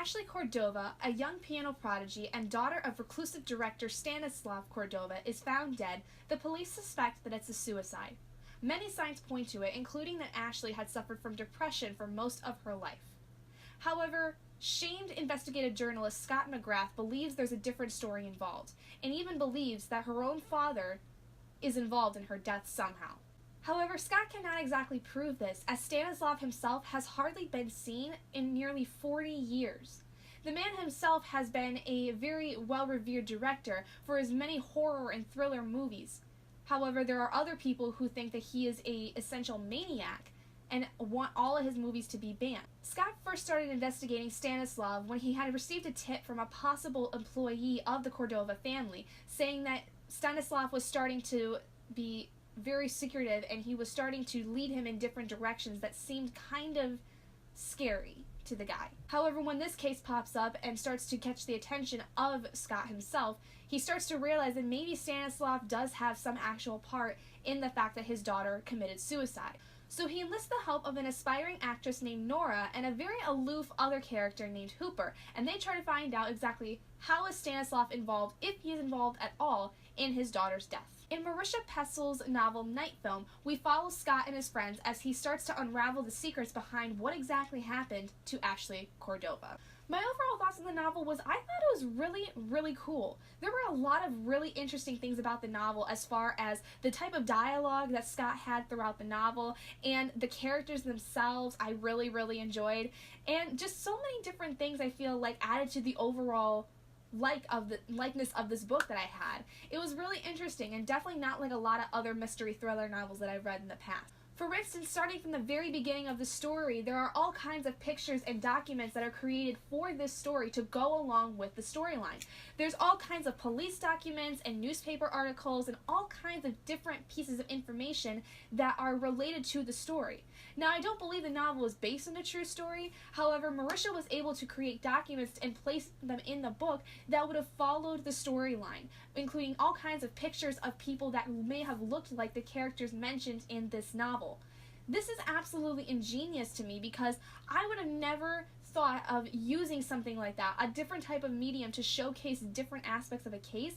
Ashley Cordova, a young piano prodigy and daughter of reclusive director Stanislav Cordova, is found dead, the police suspect that it's a suicide. Many signs point to it, including that Ashley had suffered from depression for most of her life. However, shamed investigative journalist Scott McGrath believes there's a different story involved, and even believes that her own father is involved in her death somehow. However, Scott cannot exactly prove this, as Stanislav himself has hardly been seen in nearly 40 years. The man himself has been a very well-revered director for his many horror and thriller movies. However, there are other people who think that he is an essential maniac and want all of his movies to be banned. Scott first started investigating Stanislav when he had received a tip from a possible employee of the Cordova family, saying that Stanislav was starting to be very secretive and he was starting to lead him in different directions that seemed kind of scary to the guy. However, when this case pops up and starts to catch the attention of Scott himself, he starts to realize that maybe Stanislav does have some actual part in the fact that his daughter committed suicide. So he enlists the help of an aspiring actress named Nora and a very aloof other character named Hooper, and they try to find out exactly how is Stanislav involved, if he is involved at all, in his daughter's death. In Marisha Pessl's novel Night Film, we follow Scott and his friends as he starts to unravel the secrets behind what exactly happened to Ashley Cordova. My overall thoughts on the novel was I thought it was really, really cool. There were a lot of really interesting things about the novel as far as the type of dialogue that Scott had throughout the novel and the characters themselves I really, really enjoyed, and just so many different things I feel like added to the overall likeness of this book that I had. It was really interesting and definitely not like a lot of other mystery thriller novels that I've read in the past. For instance, starting from the very beginning of the story, there are all kinds of pictures and documents that are created for this story to go along with the storyline. There's all kinds of police documents and newspaper articles and all kinds of different pieces of information that are related to the story. Now, I don't believe the novel is based on a true story. However, Marisha was able to create documents and place them in the book that would have followed the storyline, including all kinds of pictures of people that may have looked like the characters mentioned in this novel. This is absolutely ingenious to me because I would have never thought of using something like that, a different type of medium to showcase different aspects of a case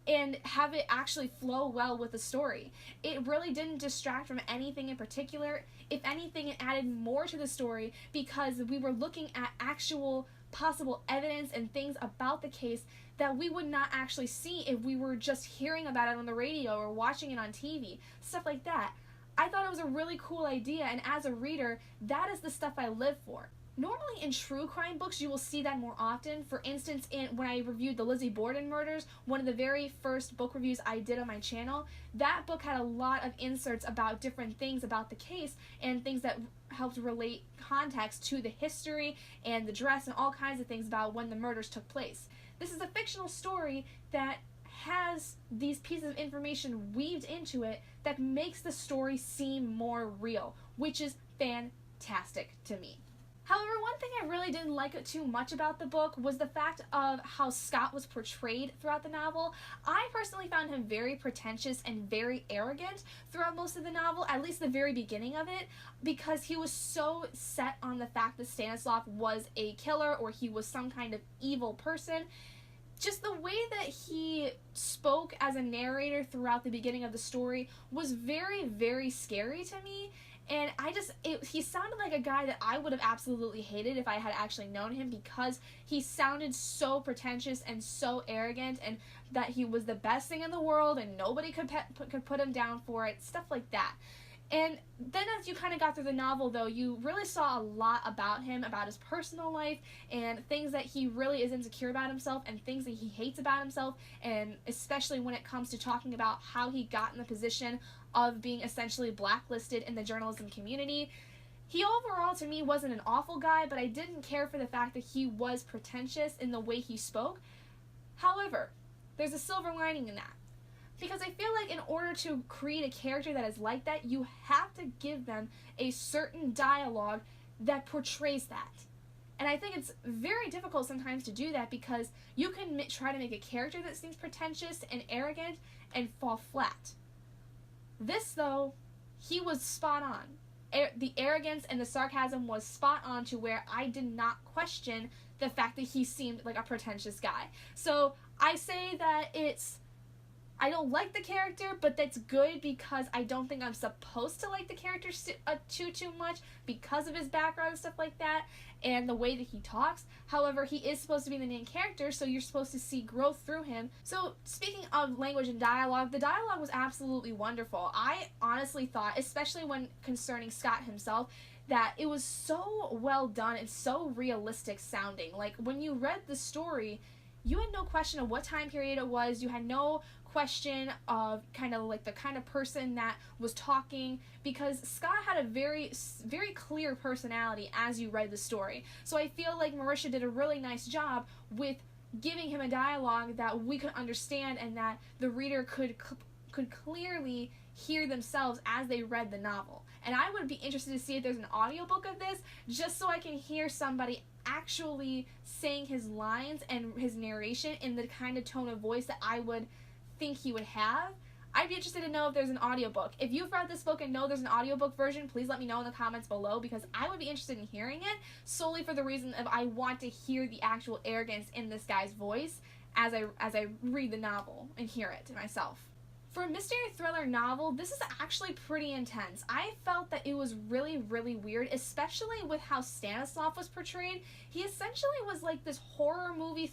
and have it actually flow well with the story. It really didn't distract from anything in particular. If anything, it added more to the story because we were looking at actual possible evidence and things about the case that we would not actually see if we were just hearing about it on the radio or watching it on TV, stuff like that. I thought it was a really cool idea, and as a reader, that is the stuff I live for. Normally in true crime books, you will see that more often. For instance, when I reviewed the Lizzie Borden murders, one of the very first book reviews I did on my channel, that book had a lot of inserts about different things about the case and things that helped relate context to the history and the dress and all kinds of things about when the murders took place. This is a fictional story that has these pieces of information weaved into it that makes the story seem more real, which is fantastic to me. However, one thing I really didn't like too much about the book was the fact of how Scott was portrayed throughout the novel. I personally found him very pretentious and very arrogant throughout most of the novel, at least the very beginning of it, because he was so set on the fact that Stanislav was a killer or he was some kind of evil person. Just the way that he spoke as a narrator throughout the beginning of the story was very, very scary to me. And he sounded like a guy that I would have absolutely hated if I had actually known him, because he sounded so pretentious and so arrogant and that he was the best thing in the world and nobody could put him down for it, stuff like that. And then as you kind of got through the novel, though, you really saw a lot about him, about his personal life, and things that he really is insecure about himself and things that he hates about himself, and especially when it comes to talking about how he got in the position of being essentially blacklisted in the journalism community. He overall, to me, wasn't an awful guy, but I didn't care for the fact that he was pretentious in the way he spoke. However, there's a silver lining in that. Because I feel like in order to create a character that is like that, you have to give them a certain dialogue that portrays that. And I think it's very difficult sometimes to do that because you can try to make a character that seems pretentious and arrogant and fall flat. This, though, he was spot on. the arrogance and the sarcasm was spot on to where I did not question the fact that he seemed like a pretentious guy. So I say that I don't like the character, but that's good because I don't think I'm supposed to like the character too much because of his background and stuff like that and the way that he talks. However, he is supposed to be the main character, so you're supposed to see growth through him. So speaking of language and dialogue, the dialogue was absolutely wonderful. I honestly thought, especially when concerning Scott himself, that it was so well done and so realistic sounding. Like, when you read the story, you had no question of what time period it was. You had no question of kind of like the kind of person that was talking, because Scott had a very, very clear personality as you read the story. So I feel like Marisha did a really nice job with giving him a dialogue that we could understand and that the reader could clearly hear themselves as they read the novel. And I would be interested to see if there's an audiobook of this, just so I can hear somebody actually saying his lines and his narration in the kind of tone of voice that I would think he would have. I'd be interested to know if there's an audiobook. If you've read this book and know there's an audiobook version, please let me know in the comments below, because I would be interested in hearing it, solely for the reason of I want to hear the actual arrogance in this guy's voice as I read the novel and hear it myself. For a mystery thriller novel, this is actually pretty intense. I felt that it was really, really weird, especially with how Stanislav was portrayed. He essentially was like this horror movie,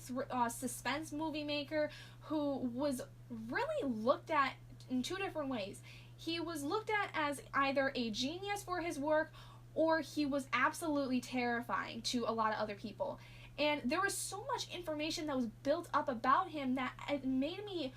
suspense movie maker who was really looked at in two different ways. He was looked at as either a genius for his work, or he was absolutely terrifying to a lot of other people. And there was so much information that was built up about him that it made me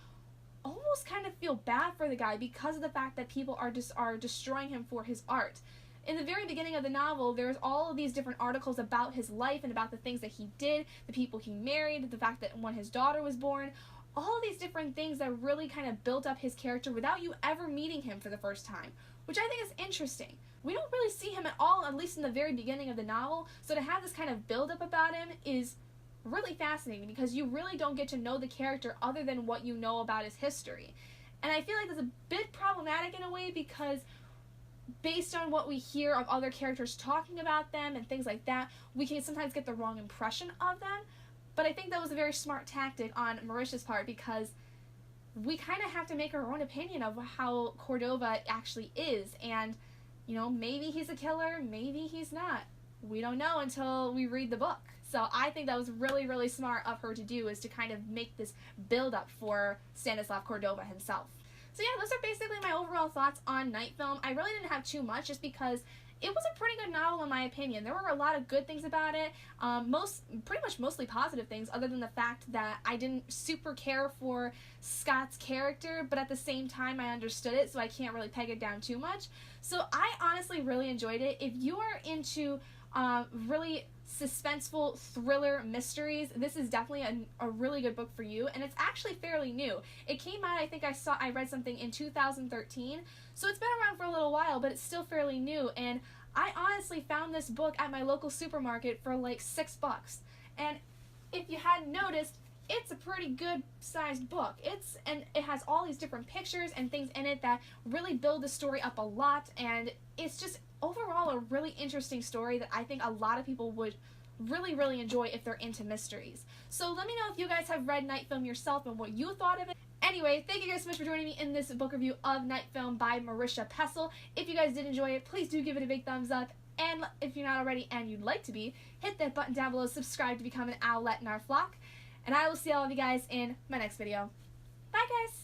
almost kind of feel bad for the guy because of the fact that people are destroying him for his art. In the very beginning of the novel, there's all of these different articles about his life and about the things that he did, the people he married, the fact that when his daughter was born, all of these different things that really kind of built up his character without you ever meeting him for the first time, which I think is interesting. We don't really see him at all, at least in the very beginning of the novel, so to have this kind of build up about him is really fascinating because you really don't get to know the character other than what you know about his history. And I feel like that's a bit problematic in a way because based on what we hear of other characters talking about them and things like that, we can sometimes get the wrong impression of them. But I think that was a very smart tactic on Marisha's part because we kind of have to make our own opinion of how Cordova actually is. And, you know, maybe he's a killer, maybe he's not. We don't know until we read the book. So I think that was really, really smart of her to do, is to kind of make this build up for Stanislav Cordova himself. So yeah, those are basically my overall thoughts on Night Film. I really didn't have too much just because it was a pretty good novel in my opinion. There were a lot of good things about it, pretty much mostly positive things, other than the fact that I didn't super care for Scott's character, but at the same time I understood it, so I can't really peg it down too much. So I honestly really enjoyed it. If you are into really suspenseful thriller mysteries, this is definitely a really good book for you, and it's actually fairly new. It came out, I think I read something in 2013, so it's been around for a little while, but it's still fairly new, and I honestly found this book at my local supermarket for like $6. And if you hadn't noticed, it's a pretty good sized book. And it has all these different pictures and things in it that really build the story up a lot, and it's just overall a really interesting story that I think a lot of people would really, really enjoy if they're into mysteries. So let me know if you guys have read Night Film yourself and what you thought of it. Anyway, thank you guys so much for joining me in this book review of Night Film by Marisha Pessl. If you guys did enjoy it, please do give it a big thumbs up. And if you're not already and you'd like to be, hit that button down below, subscribe to become an owlet in our flock. And I will see all of you guys in my next video. Bye guys!